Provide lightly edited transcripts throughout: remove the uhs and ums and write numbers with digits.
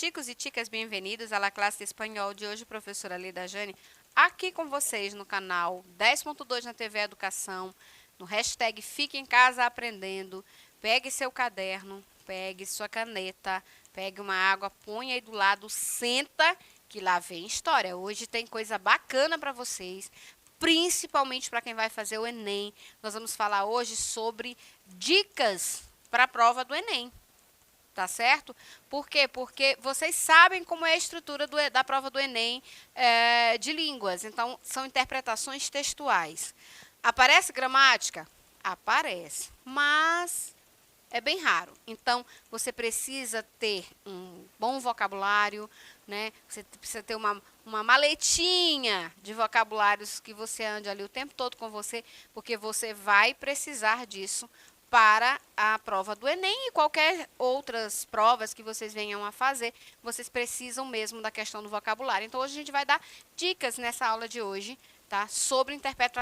Chicos e chicas, bem-vindos à classe de espanhol de hoje, professora Lida Jane, aqui com vocês no canal 10.2 na TV Educação, no hashtag Fique em Casa Aprendendo. Pegue seu caderno, pegue sua caneta, pegue uma água, põe aí do lado, senta, que lá vem história. Hoje tem coisa bacana para vocês, principalmente para quem vai fazer o Enem. Nós vamos falar hoje sobre dicas para a prova do Enem. Tá certo? Por quê? Porque vocês sabem como é a estrutura da prova do Enem de línguas. Então, são interpretações textuais. Aparece gramática? Aparece. Mas é bem raro. Então, você precisa ter um bom vocabulário, né? Você precisa ter uma maletinha de vocabulários que você ande ali o tempo todo com você, porque você vai precisar disso para a prova do Enem e qualquer outras provas que vocês venham a fazer, vocês precisam mesmo da questão do vocabulário. Então, hoje a gente vai dar dicas nessa aula de hoje, tá? Sobre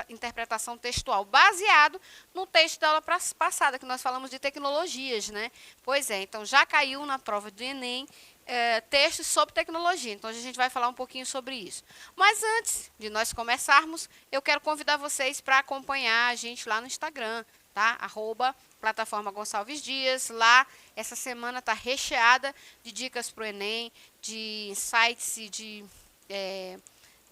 interpretação textual, baseado no texto da aula passada, que nós falamos de tecnologias, né? Pois é, então já caiu na prova do Enem textos sobre tecnologia. Então, hoje a gente vai falar um pouquinho sobre isso. Mas antes de nós começarmos, eu quero convidar vocês para acompanhar a gente lá no Instagram, tá? @plataforma Gonçalves Dias. Lá, essa semana está recheada de dicas para o Enem, de insights e de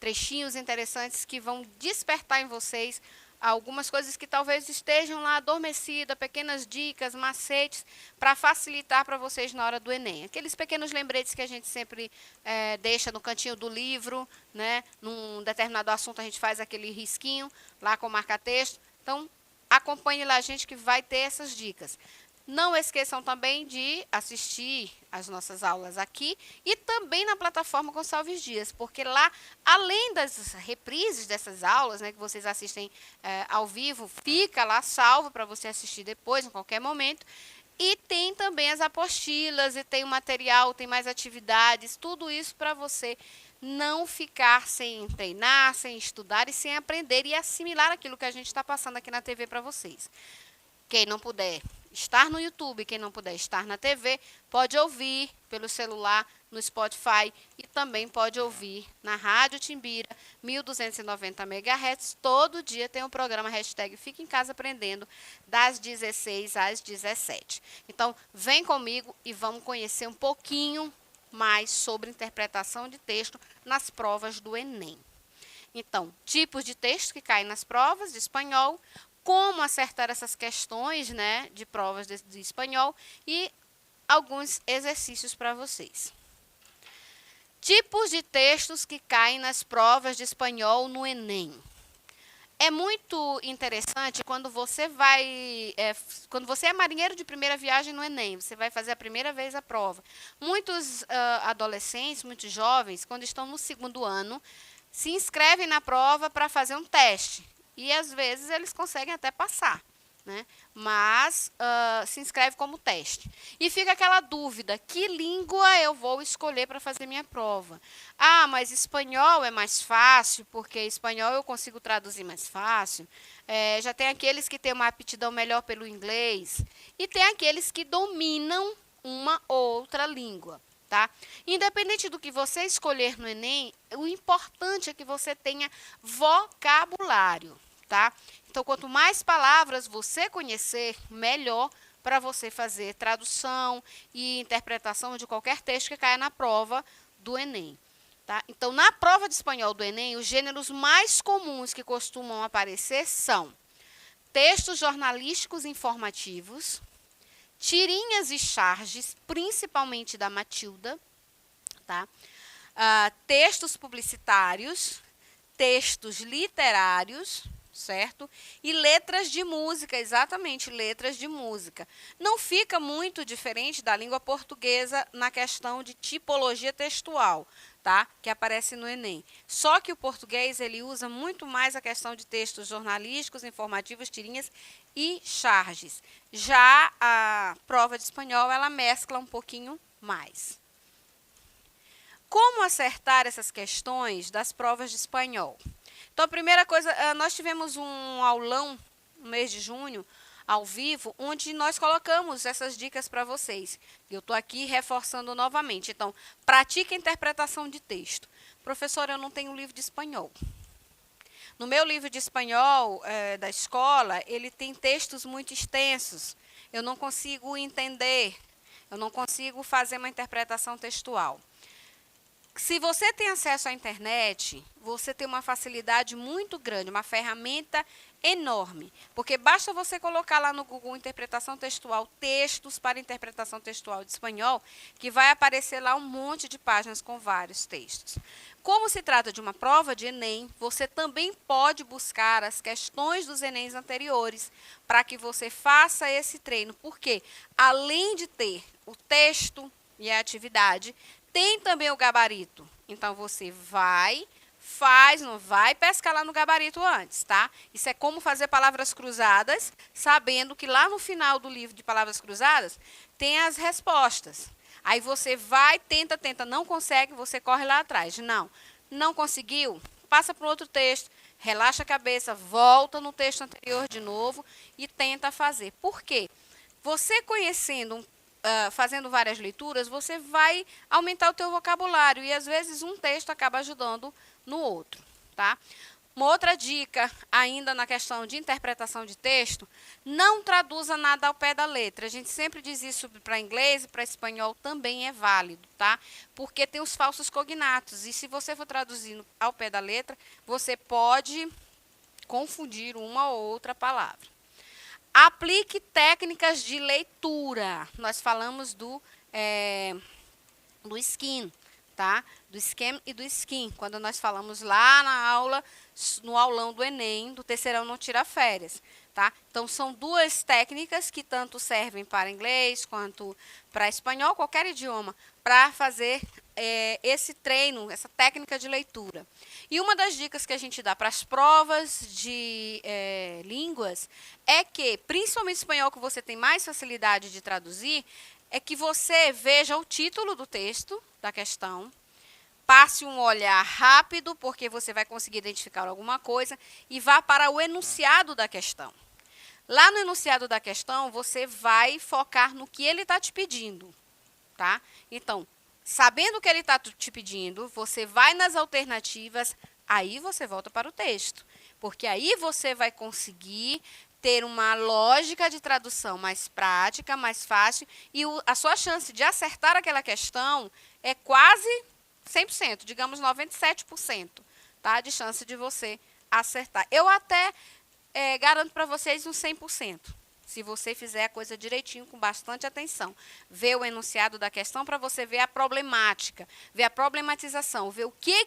trechinhos interessantes que vão despertar em vocês algumas coisas que talvez estejam lá adormecidas, pequenas dicas, macetes, para facilitar para vocês na hora do Enem. Aqueles pequenos lembretes que a gente sempre deixa no cantinho do livro, né? Num determinado assunto a gente faz aquele risquinho lá com marca-texto. Então, acompanhe lá a gente que vai ter essas dicas. Não esqueçam também de assistir as nossas aulas aqui e também na plataforma Gonçalves Dias, porque lá, além das reprises dessas aulas, né, que vocês assistem ao vivo, fica lá salvo para você assistir depois, em qualquer momento. E tem também as apostilas, e tem o material, tem mais atividades, tudo isso para você não ficar sem treinar, sem estudar e sem aprender e assimilar aquilo que a gente está passando aqui na TV para vocês. Quem não puder estar no YouTube, quem não puder estar na TV, pode ouvir pelo celular, no Spotify e também pode ouvir na Rádio Timbira, 1290 MHz. Todo dia tem um programa hashtag Fique em Casa Aprendendo, das 16 às 17. Então, vem comigo e vamos conhecer um pouquinho mais sobre interpretação de texto nas provas do Enem. Então, tipos de texto que caem nas provas de espanhol, como acertar essas questões, né, de provas de espanhol e alguns exercícios para vocês. Tipos de textos que caem nas provas de espanhol no Enem. É muito interessante quando você quando você é marinheiro de primeira viagem no Enem, você vai fazer a primeira vez a prova. Muitos adolescentes, muitos jovens, quando estão no segundo ano, se inscrevem na prova para fazer um teste. E, às vezes, eles conseguem até passar, né? Mas se inscreve como teste. E fica aquela dúvida, que língua eu vou escolher para fazer minha prova? Ah, mas espanhol é mais fácil, porque espanhol eu consigo traduzir mais fácil. Já tem aqueles que têm uma aptidão melhor pelo inglês. E tem aqueles que dominam uma outra língua. Tá? Independente do que você escolher no Enem, o importante é que você tenha vocabulário, tá? Então, quanto mais palavras você conhecer, melhor para você fazer tradução e interpretação de qualquer texto que caia na prova do Enem. Tá? Então, na prova de espanhol do Enem, os gêneros mais comuns que costumam aparecer são textos jornalísticos informativos, tirinhas e charges, principalmente da Matilda, tá? Textos publicitários, textos literários, certo? E letras de música, exatamente, letras de música. Não fica muito diferente da língua portuguesa na questão de tipologia textual, tá? Que aparece no Enem. Só que o português, ele usa muito mais a questão de textos jornalísticos, informativos, tirinhas e charges. Já a prova de espanhol, ela mescla um pouquinho mais. Como acertar essas questões das provas de espanhol? Então, a primeira coisa, nós tivemos um aulão no mês de junho, ao vivo, onde nós colocamos essas dicas para vocês. Eu estou aqui reforçando novamente. Então, pratique a interpretação de texto. Professora, eu não tenho livro de espanhol. No meu livro de espanhol da escola, ele tem textos muito extensos. Eu não consigo entender, eu não consigo fazer uma interpretação textual. Se você tem acesso à internet, você tem uma facilidade muito grande, uma ferramenta enorme. Porque basta você colocar lá no Google interpretação textual, textos para interpretação textual de espanhol, que vai aparecer lá um monte de páginas com vários textos. Como se trata de uma prova de Enem, você também pode buscar as questões dos Enems anteriores para que você faça esse treino. Porque, além de ter o texto e a atividade, tem também o gabarito. Então, você não vai pescar lá no gabarito antes, tá? Isso é como fazer palavras cruzadas, sabendo que lá no final do livro de palavras cruzadas tem as respostas. Aí você vai, tenta, não consegue, você corre lá atrás. Não conseguiu? Passa para outro texto, relaxa a cabeça, volta no texto anterior de novo e tenta fazer. Por quê? Você conhecendo fazendo várias leituras, você vai aumentar o teu vocabulário e às vezes um texto acaba ajudando no outro, tá? Uma outra dica, ainda na questão de interpretação de texto, não traduza nada ao pé da letra. A gente sempre diz isso para inglês e para espanhol também é válido, tá? Porque tem os falsos cognatos e se você for traduzindo ao pé da letra, você pode confundir uma ou outra palavra. Aplique técnicas de leitura. Nós falamos do skin, tá? Do SCAM e do skin. Quando nós falamos lá na aula, no aulão do Enem, do Terceirão Não Tira Férias, tá? Então, são duas técnicas que tanto servem para inglês quanto para espanhol, qualquer idioma, para fazer esse treino, essa técnica de leitura. E uma das dicas que a gente dá para as provas de línguas é que, principalmente espanhol, que você tem mais facilidade de traduzir, é que você veja o título do texto, da questão, passe um olhar rápido, porque você vai conseguir identificar alguma coisa, e vá para o enunciado da questão. Lá no enunciado da questão, você vai focar no que ele está te pedindo, tá? Então, sabendo o que ele está te pedindo, você vai nas alternativas, aí você volta para o texto. Porque aí você vai conseguir ter uma lógica de tradução mais prática, mais fácil, e a sua chance de acertar aquela questão é quase 100%, digamos 97%, tá? De chance de você acertar. Eu até garanto para vocês uns 100%. Se você fizer a coisa direitinho, com bastante atenção. Ver o enunciado da questão para você ver a problemática, ver a problematização, ver o que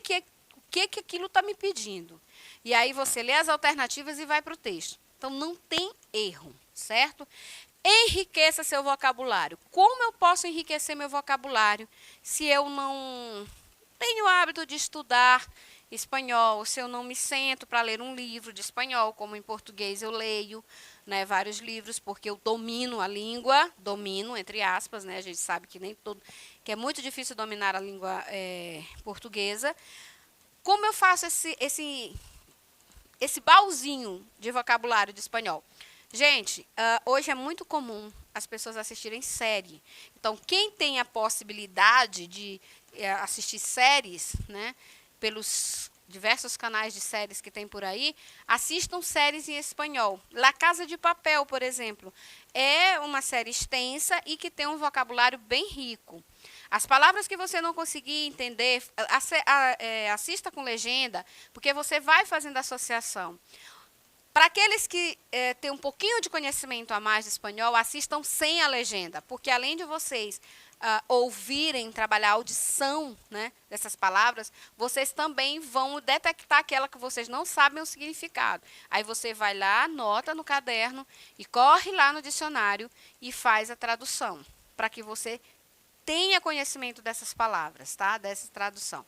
aquilo está me pedindo. E aí você lê as alternativas e vai para o texto. Então, não tem erro, certo? Enriqueça seu vocabulário. Como eu posso enriquecer meu vocabulário se eu não tenho o hábito de estudar espanhol, se eu não me sento para ler um livro de espanhol, como em português eu leio, né, vários livros, porque eu domino a língua, domino, entre aspas, né, a gente sabe que que é muito difícil dominar a língua portuguesa. Como eu faço esse baúzinho de vocabulário de espanhol? Gente, hoje é muito comum as pessoas assistirem série. Então, quem tem a possibilidade de assistir séries, né, pelos diversos canais de séries que tem por aí, assistam séries em espanhol. La Casa de Papel, por exemplo, é uma série extensa e que tem um vocabulário bem rico. As palavras que você não conseguir entender, assista com legenda, porque você vai fazendo associação. Para aqueles que têm um pouquinho de conhecimento a mais de espanhol, assistam sem a legenda, porque além de vocês ouvirem, trabalhar a audição, né, dessas palavras, vocês também vão detectar aquela que vocês não sabem o significado. Aí você vai lá, anota no caderno e corre lá no dicionário e faz a tradução, para que você tenha conhecimento dessas palavras, tá? Dessa tradução.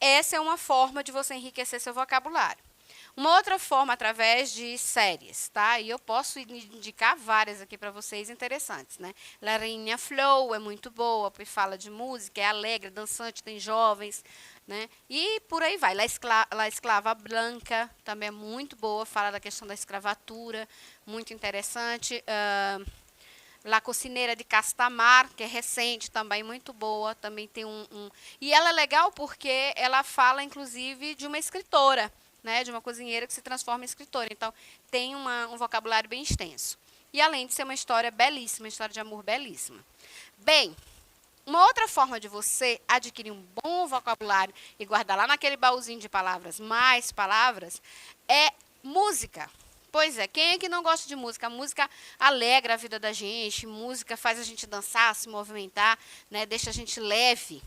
Essa é uma forma de você enriquecer seu vocabulário. Uma outra forma, através de séries, tá? E eu posso indicar várias aqui para vocês interessantes, né? La Rainha Flow é muito boa, porque fala de música, é alegre, dançante, tem jovens. né? E por aí vai. La Esclava Blanca também é muito boa, fala da questão da escravatura, muito interessante. La Cocineira de Castamar, que é recente também, muito boa, também tem E ela é legal porque ela fala, inclusive, de uma escritora, né, de uma cozinheira que se transforma em escritora. Então, tem um vocabulário bem extenso. E além de ser uma história belíssima, uma história de amor belíssima. Bem, uma outra forma de você adquirir um bom vocabulário e guardar lá naquele baúzinho de palavras, mais palavras, é música. Pois é, quem é que não gosta de música? A música alegra a vida da gente, música faz a gente dançar, se movimentar, né? Deixa a gente leve.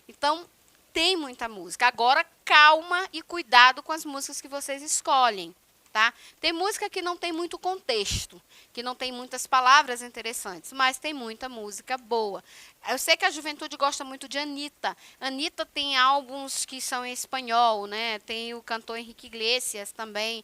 Então, tem muita música. Agora, calma e cuidado com as músicas que vocês escolhem. Tá? Tem música que não tem muito contexto, que não tem muitas palavras interessantes, mas tem muita música boa. Eu sei que a juventude gosta muito de Anitta. Anitta tem álbuns que são em espanhol, né? Tem o cantor Henrique Iglesias também.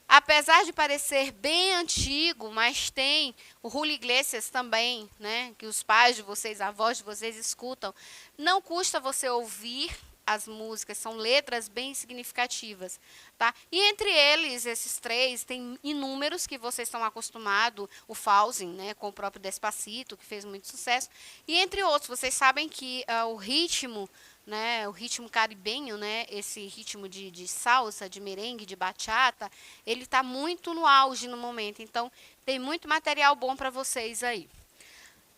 Apesar de parecer bem antigo, mas tem o Julio Iglesias também, né? Que os pais de vocês, avós de vocês escutam. Não custa você ouvir as músicas, são letras bem significativas, tá? E entre eles, esses três, tem inúmeros que vocês estão acostumados, o Fauzen, né, com o próprio Despacito, que fez muito sucesso, e entre outros, vocês sabem que o ritmo, né, o ritmo caribenho, né, esse ritmo de salsa, de merengue, de bachata, ele está muito no auge no momento, então tem muito material bom para vocês aí.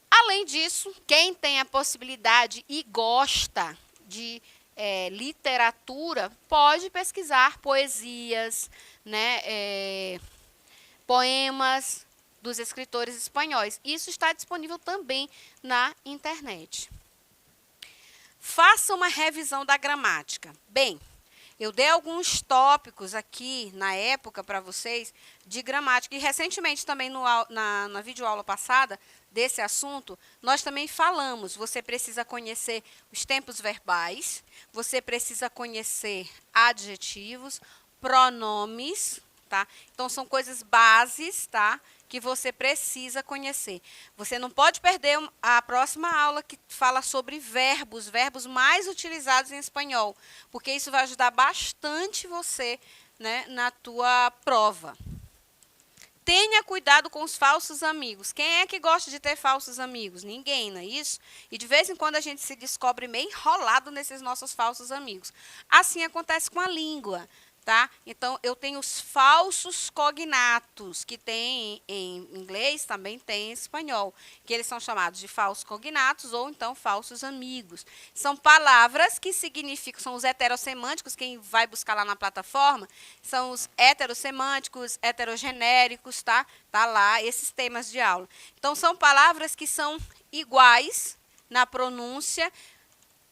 Além disso, quem tem a possibilidade e gosta de literatura, pode pesquisar poesias, né, poemas dos escritores espanhóis. Isso está disponível também na internet. Faça uma revisão da gramática. Bem, eu dei alguns tópicos aqui na época para vocês de gramática e recentemente também na videoaula passada desse assunto, nós também falamos, você precisa conhecer os tempos verbais, você precisa conhecer adjetivos, pronomes, tá? Então, são coisas bases, tá? Que você precisa conhecer. Você não pode perder a próxima aula que fala sobre verbos, verbos mais utilizados em espanhol, porque isso vai ajudar bastante você, né, na tua prova. Tenha cuidado com os falsos amigos. Quem é que gosta de ter falsos amigos? Ninguém, não é isso? E de vez em quando a gente se descobre meio enrolado nesses nossos falsos amigos. Assim acontece com a língua. Tá? Então, eu tenho os falsos cognatos, que tem em inglês, também tem em espanhol, que eles são chamados de falsos cognatos ou então falsos amigos. São palavras que significam, são os heterossemânticos, quem vai buscar lá na plataforma, são os heterossemânticos, heterogenéricos, tá? Tá lá esses temas de aula. Então, são palavras que são iguais na pronúncia,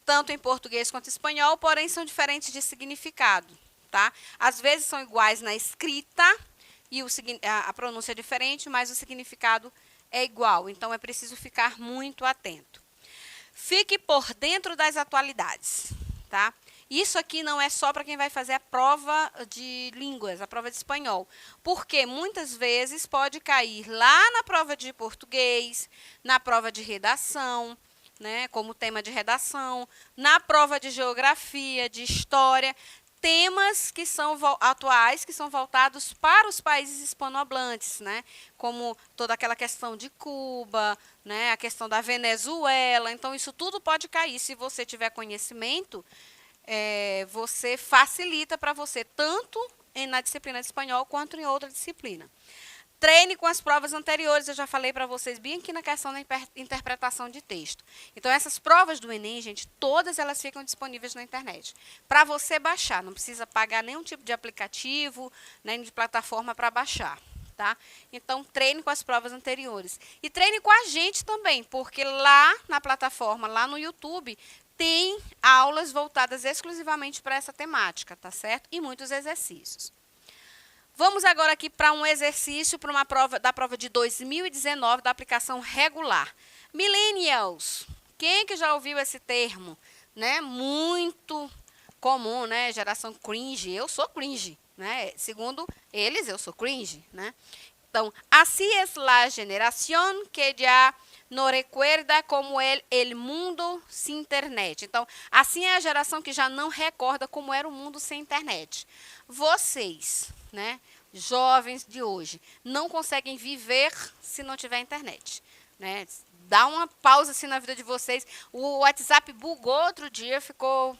tanto em português quanto em espanhol, porém são diferentes de significado. Tá? Às vezes são iguais na escrita e a pronúncia é diferente, mas o significado é igual. Então, é preciso ficar muito atento. Fique por dentro das atualidades. Tá? Isso aqui não é só para quem vai fazer a prova de línguas, a prova de espanhol. Porque muitas vezes pode cair lá na prova de português, na prova de redação, né, como tema de redação, na prova de geografia, de história, temas que são atuais, que são voltados para os países hispanohablantes, né? Como toda aquela questão de Cuba, né? A questão da Venezuela. Então, isso tudo pode cair. Se você tiver conhecimento, você facilita para você, tanto na disciplina de espanhol, quanto em outra disciplina. Treine com as provas anteriores, eu já falei para vocês bem aqui na questão da interpretação de texto. Então, essas provas do Enem, gente, todas elas ficam disponíveis na internet. Para você baixar, não precisa pagar nenhum tipo de aplicativo, nem de plataforma para baixar. Tá? Então, treine com as provas anteriores. E treine com a gente também, porque lá na plataforma, lá no YouTube, tem aulas voltadas exclusivamente para essa temática, tá certo? E muitos exercícios. Vamos agora aqui para um exercício para uma prova da prova de 2019 da aplicação regular. Millennials. Quem que já ouviu esse termo, né? Muito comum, né? Geração cringe. Eu sou cringe, né? Segundo eles, eu sou cringe, né? Então, así es la generación que ya não recuerda como el mundo sem internet. Então, assim é a geração que já não recorda como era o mundo sem internet. Vocês, né, jovens de hoje, não conseguem viver se não tiver internet, né? Dá uma pausa assim na vida de vocês. O WhatsApp bugou outro dia, ficou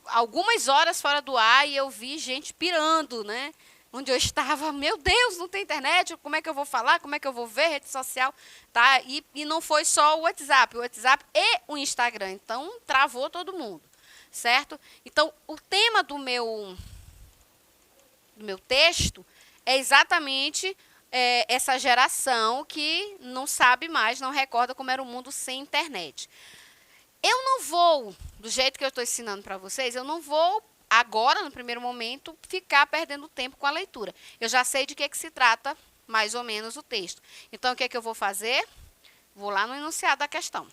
algumas horas fora do ar e eu vi gente pirando, né? Onde eu estava, meu Deus, não tem internet, como é que eu vou falar, como é que eu vou ver rede social, tá? E não foi só o WhatsApp e o Instagram, então travou todo mundo, certo? Então, o tema do meu texto é exatamente essa geração que não sabe mais, não recorda como era o mundo sem internet. Eu não vou, do jeito que eu estou ensinando para vocês, eu não vou agora, no primeiro momento, ficar perdendo tempo com a leitura. Eu já sei de que se trata, mais ou menos, o texto. Então, o que é que eu vou fazer? Vou lá no enunciado da questão.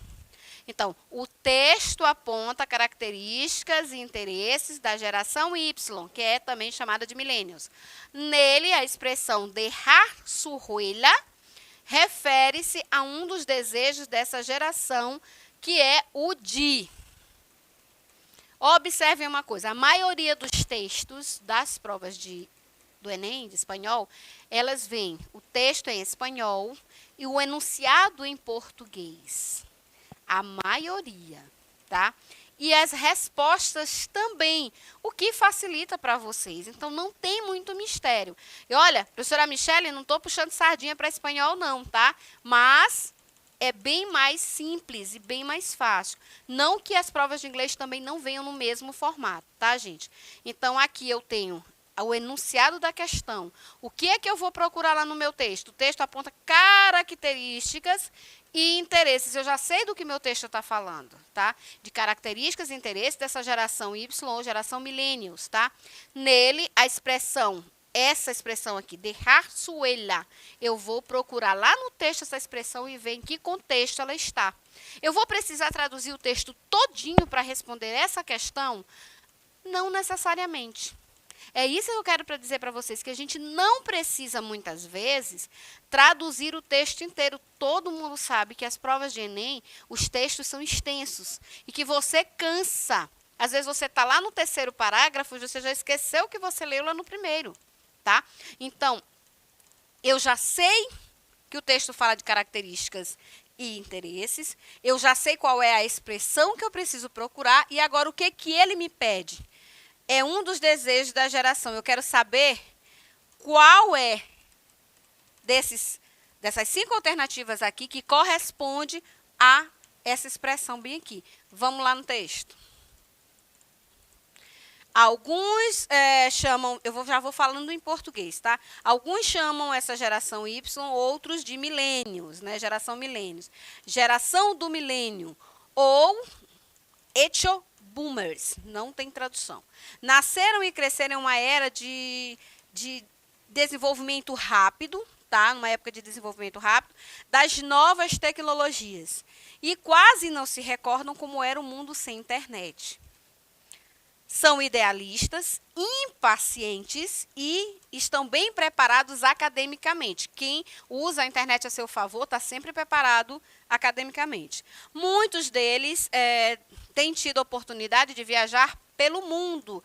Então, o texto aponta características e interesses da geração Y, que é também chamada de millennials. Nele, a expressão dejar su huella refere-se a um dos desejos dessa geração, que é o de. Observem uma coisa, a maioria dos textos das provas do Enem, de espanhol, elas vêm, o texto em espanhol e o enunciado em português. A maioria, tá? E as respostas também, o que facilita para vocês. Então, não tem muito mistério. E olha, professora Michele, não estou puxando sardinha para espanhol não, tá? Mas é bem mais simples e bem mais fácil. Não que as provas de inglês também não venham no mesmo formato, tá, gente? Então, aqui eu tenho o enunciado da questão. O que é que eu vou procurar lá no meu texto? O texto aponta características e interesses. Eu já sei do que meu texto está falando, tá? De características e interesses dessa geração Y ou geração millennials, tá? Nele, a expressão, essa expressão aqui, dejar su huella, eu vou procurar lá no texto essa expressão e ver em que contexto ela está. Eu vou precisar traduzir o texto todinho para responder essa questão? Não necessariamente. É isso que eu quero dizer para vocês, que a gente não precisa, muitas vezes, traduzir o texto inteiro. Todo mundo sabe que as provas de Enem, os textos são extensos e que você cansa. Às vezes você está lá no terceiro parágrafo e você já esqueceu o que você leu lá no primeiro, tá? Então, eu já sei que o texto fala de características e interesses, eu já sei qual é a expressão que eu preciso procurar e agora o que ele me pede? É um dos desejos da geração. Eu quero saber qual é dessas 5 alternativas aqui que corresponde a essa expressão bem aqui. Vamos lá no texto. Alguns chamam, já vou falando em português, tá? Alguns chamam essa geração Y, outros de milênios, né? Geração milênios. Geração do milênio ou hecho boomers, não tem tradução. Nasceram e cresceram em uma era de desenvolvimento rápido, tá? Numa época de desenvolvimento rápido, das novas tecnologias. E quase não se recordam como era o mundo sem internet. São idealistas, impacientes e estão bem preparados academicamente. Quem usa a internet a seu favor está sempre preparado academicamente. Muitos deles têm tido a oportunidade de viajar pelo mundo,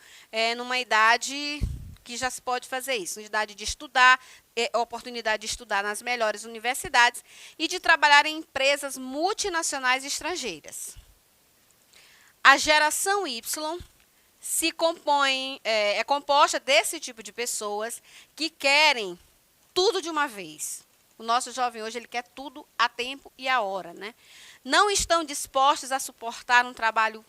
numa idade que já se pode fazer isso, na idade de estudar, oportunidade de estudar nas melhores universidades e de trabalhar em empresas multinacionais estrangeiras. A geração Y é composta desse tipo de pessoas que querem tudo de uma vez. O nosso jovem hoje, ele quer tudo a tempo e a hora, né? Não estão dispostos a suportar um trabalho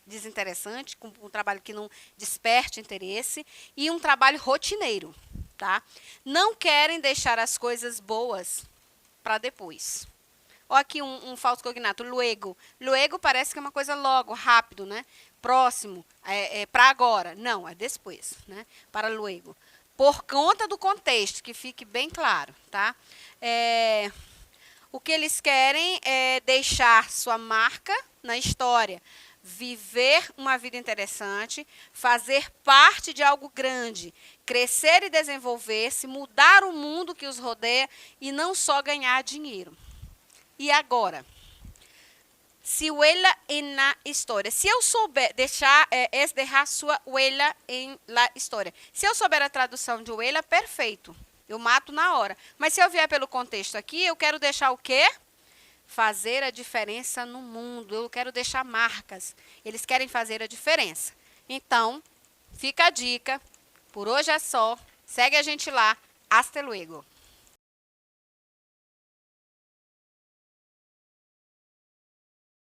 desinteressante, um trabalho que não desperte interesse e um trabalho rotineiro, tá? Não querem deixar as coisas boas para depois. Olha aqui um falso cognato, luego. Luego parece que é uma coisa logo, rápido, né? Próximo, para agora. Não, é depois, né? Para luego. Por conta do contexto, que fique bem claro, tá? O que eles querem é deixar sua marca na história, viver uma vida interessante, fazer parte de algo grande, crescer e desenvolver-se, mudar o mundo que os rodeia e não só ganhar dinheiro. E agora? Se huela na história. Se eu souber deixar sua huela em la história. Se eu souber a tradução de huela, perfeito. Eu mato na hora. Mas se eu vier pelo contexto aqui, eu quero deixar o quê? Fazer a diferença no mundo. Eu quero deixar marcas. Eles querem fazer a diferença. Então, fica a dica. Por hoje é só. Segue a gente lá. Hasta luego.